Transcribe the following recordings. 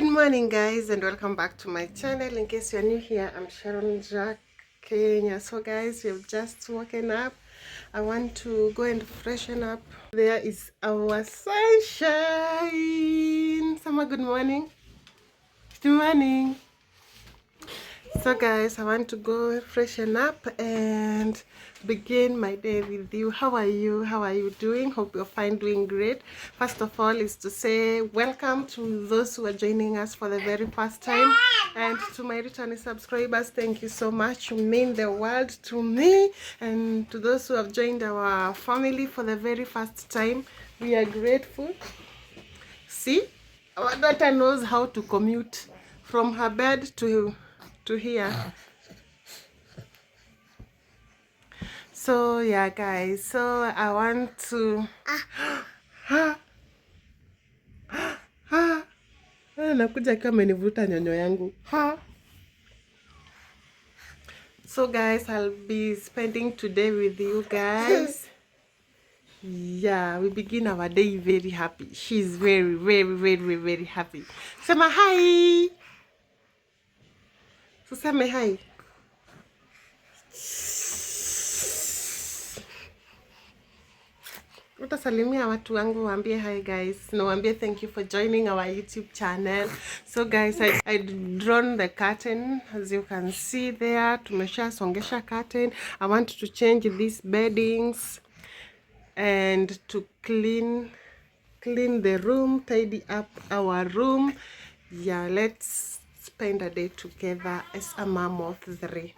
Good morning, guys, and welcome back to my channel. In case you're new here, I'm Sharon Jack Kenya. So guys, we've just woken up. I want to go and freshen up. There is our sunshine. Summer, good morning. Good morning. So guys, I want to go freshen up and begin my day with you. How are you? How are you doing? Hope you're fine, doing great. First of all is to say welcome to those who are joining us for the very first time, and to my returning subscribers, thank you so much. You mean the world to me. And to those who have joined our family for the very first time, we are grateful. See, our daughter knows how to commute from her bed to here. So yeah, guys, so I want to nakuja kama amenivuta nyonyo yangu. So guys, I'll be spending today with you guys. Yeah, we begin our day very happy. She's very happy. Sema hi. So sema hi. Utasalimia watu wangu, waambie hi guys. No, waambie thank you for joining our YouTube channel. So guys, I drawn the curtain, as you can see there. Tumesha songesha curtain. I want to change these beddings and to clean the room, tidy up our room. Yeah, let's spend a day together as a mom of 3.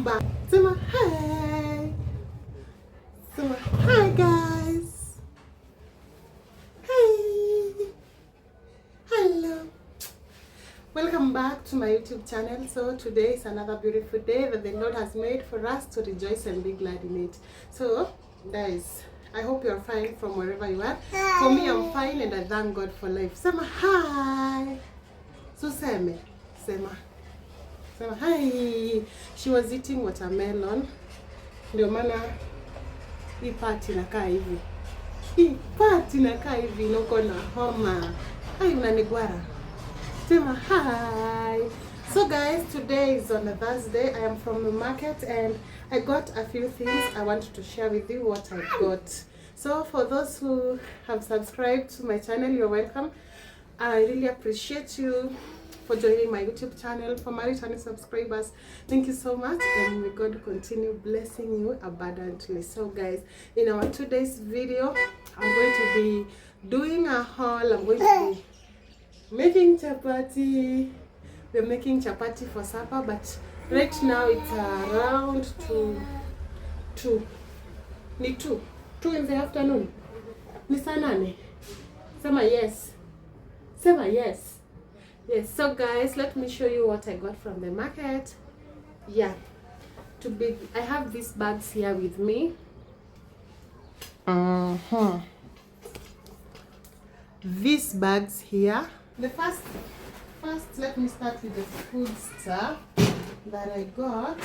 Back. Sema hi. Sema hi guys. Hi. Hello. Welcome back to my YouTube channel. So today is another beautiful day that the Lord has made for us to rejoice and be glad in it. So guys, I hope you're fine from wherever you are. For me, I'm fine and I thank God for life. Sema hi. So sema hi. She was eating watermelon. Ndio maana hii part inakaa hivi. Pati nakaa hivi niko na homa. Hai unanigwara. Sema hi. So guys, today is on a Thursday. I am from the market and I got a few things I wanted to share with you what I got. So for those who have subscribed to my channel, you're welcome. I really appreciate you for joining my YouTube channel. For my returning subscribers, thank you so much, and may God continue blessing you abundantly. So guys, in our today's video, I'm going to be doing a haul. I'm going to be making chapati. We're making chapati for supper, but right now it's around 2 in the afternoon. Ni saa 8. Sema yes. Sema yes. Yes, so guys, let me show you what I got from the market. Yeah, I have these bags here with me. These bags here. The first, let me start with the food stuff that I got.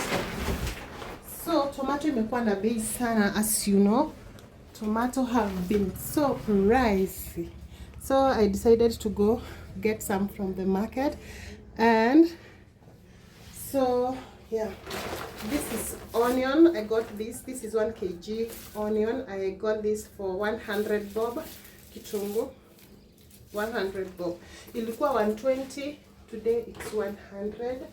So tomato imekuwa na bei sana, as you know. Tomato have been so pricey. So I decided to go get some from the market, and so yeah, this is onion. I got this is 1 kg onion. I got this for 100 bob. Kitungu 100 bob. Ilikuwa 120, today it's 100.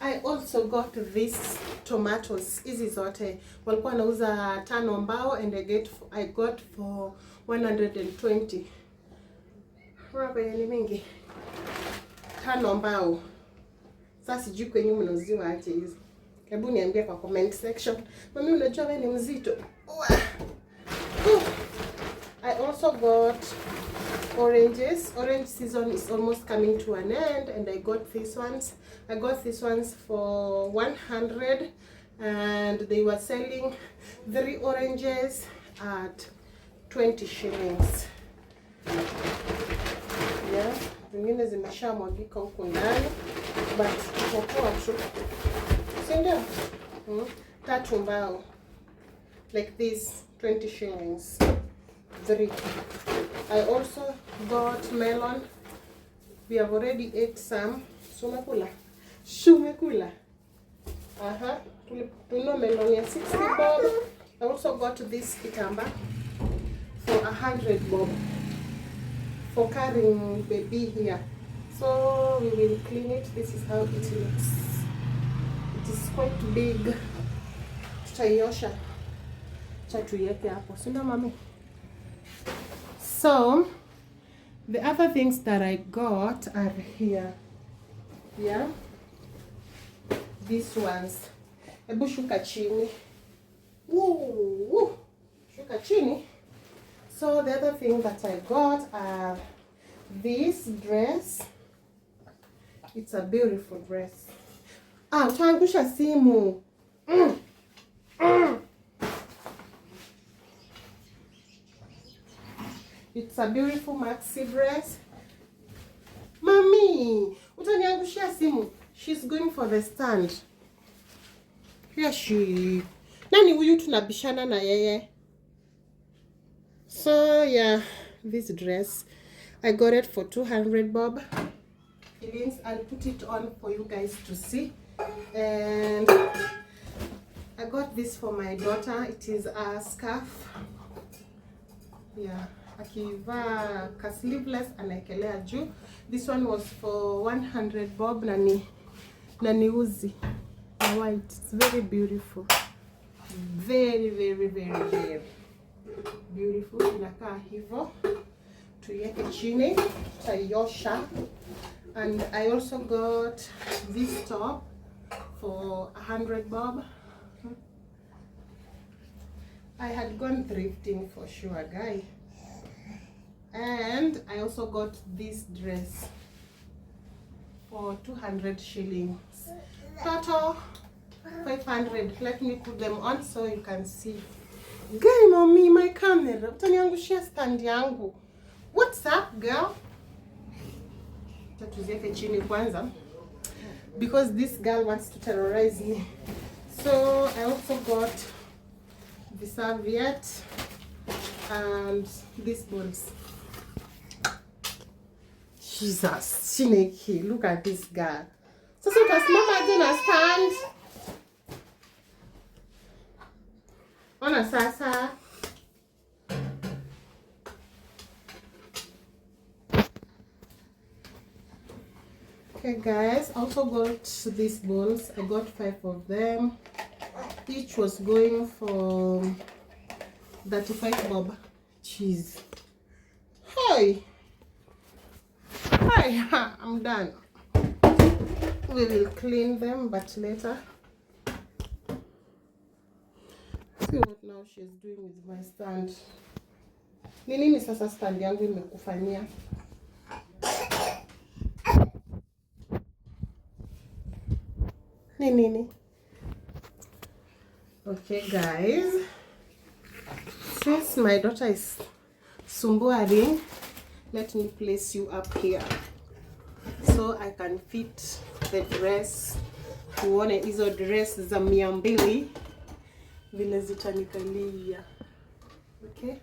I also got these tomatoes. Hizi zote walikuwa nauza 5 mbao, and I got for 120. Hapa ni mingi. 5 mbao. Sasa sijui kwenye mnauziwa aje hizo. Hebu niambie kwa comment section. Mimi unajua wewe ni mzito. I also got oranges. Orange season is almost coming to an end, and I got these ones. I got these ones for 100, and they were selling 3 oranges at 20 shillings. Yeah, zingine zimeshamwagika huko ndani, but itakuwa tu. Sindio? 3 mbao. Like this, 20 shillings. 3. I also got melon. We have already ate some. Shumekula. Tuno melon ya 60 bob. I also got this kitamba for 100 bob for carrying baby here. So we will clean it. This is how it looks. It is quite big. Tutaiosha. Chatuieke hapo. Sina mami. So the other things that I got are here. Yeah, these ones. Ebu shuka chini. Woo! Shuka chini. So the other thing that I got are this dress. It's a beautiful dress. Utaangusha simu. It's a beautiful maxi dress. Mommy, utaniangushia simu. She's going for the stand. Here she. Nani huyu tunabishana na yeye? So yeah, this dress, I got it for 200 bob. I'll put it on for you guys to see. And I got this for my daughter. It is a scarf. Yeah. Akiva ka sleeveless anaekelea juu. This one was for 100 bob na ni uzi white. It's very beautiful. Very beautiful. Inakaa hivyo. Tuiweke chini, tutaiosha. And I also got this top for 100 bob. I had gone thrifting for sure, guy. And I also got this dress for 200 shillings. Total 500. Let me put them on so you can see. Guy, mommy, my camera. Utaniangushia stand yangu. What's up, girl? Tatuzieke chini kwanza. Because this girl wants to terrorize me. So I also got the serviette, and these balls. Jesus, Chineke, look at this girl. So utasimama aje na stand. Ona sasa. Okay guys, I also got these balls. I got 5 of them. Each was going for 35 bob. Cheese. Hey! Hi, I'm done. We will clean them, but later. See what now she's doing with my stand. Nini sasa stand yangu imekufanyia? Nini? Okay guys. Since my daughter is sumbuaring, let me place you up here so I can fit the dress. Tuone hizo dress za 200 vile zitanikalia. Okay,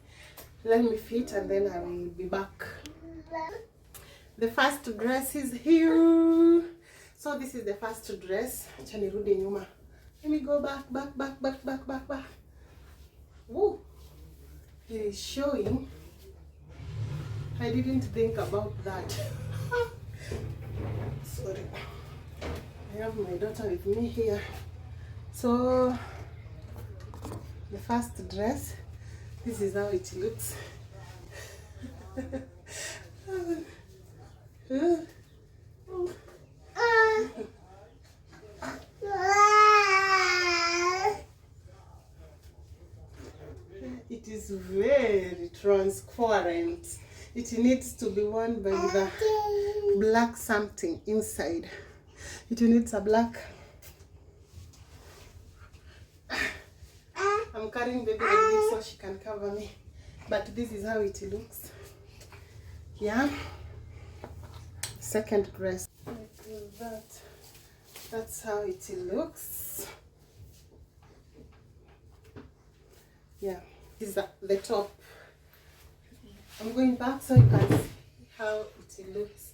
let me fit and then I will be back. The first dress is here. So this is the first dress. Acha nirudi nyuma. Let me go back. Woo! It is showing. I didn't think about that. Sorry. I have my daughter with me here. So the first dress, this is how it looks. It is very transparent. It needs to be worn by the black something inside. It needs a black. I'm carrying baby like this so she can cover me. But this is how it looks. Yeah. Second dress. Like that. That's how it looks. Yeah. This is the top. I'm going back so you can see how it looks.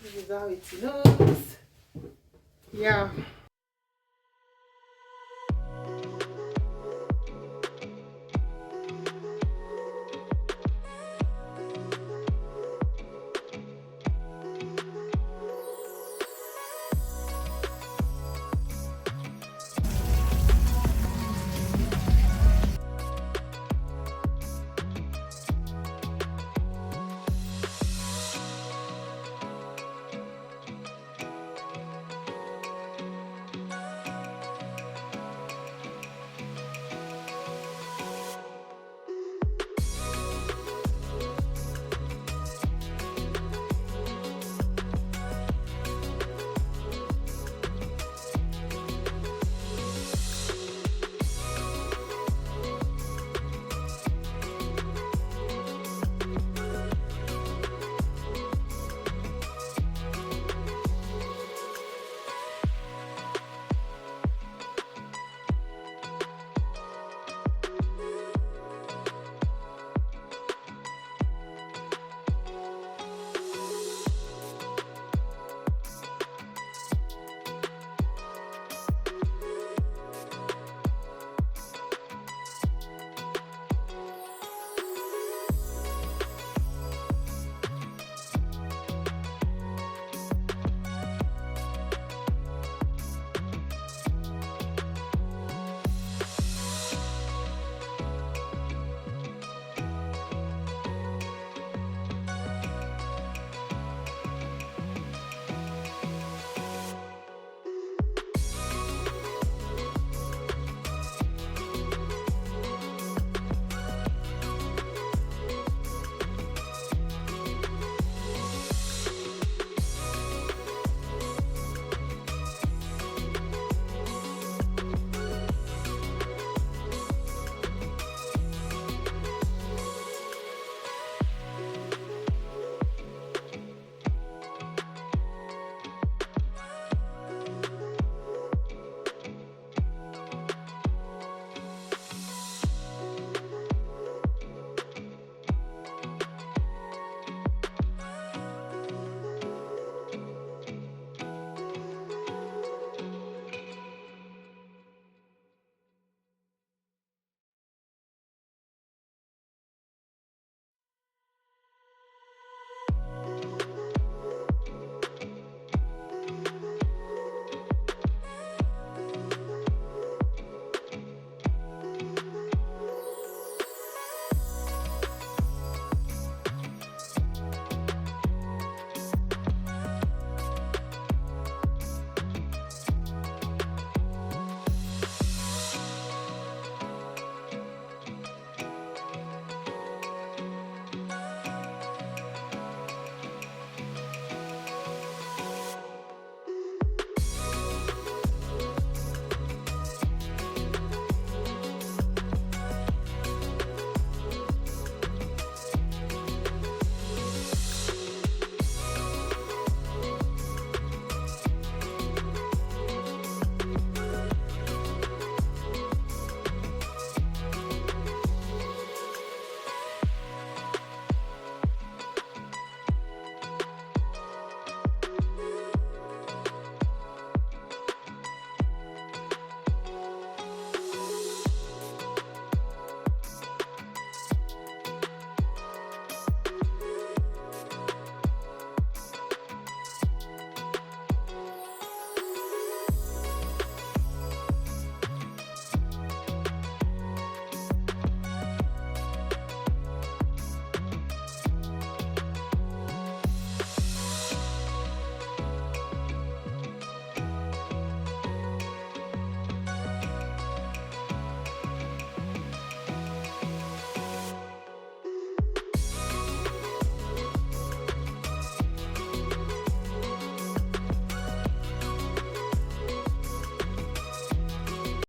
This is how it looks. Yeah.